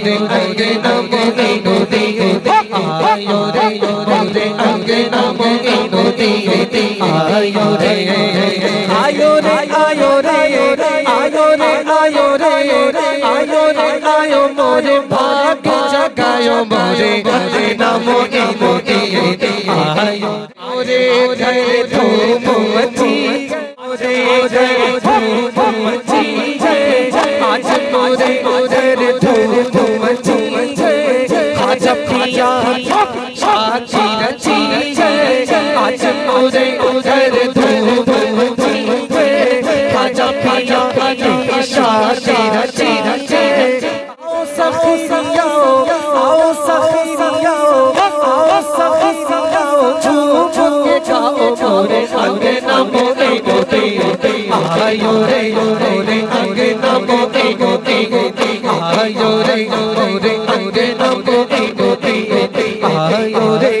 रे अंगे नमो इनुदी आयो रे अंगे नमो इनुदी आयो रे आयो रे आयो रे आयो रे आयो रे आयो रे आयो मोरे भाग्य जगायो मोरे नमो इनुदी आयो मोरे घर धूम मची मोरे घर धूम मची आज मोरे उधर धूम मची आज पिया शादी रची आज मोरे उधर धूम मची आज पिया शादी रची आओ सखिया आओ सखिया आओ सखिया झूम के जाओ मोरे अंगे नमो इनुदी आयो रे अंगे नमो इनुदी आयो रे अंगे नमो इनुदी आयो रे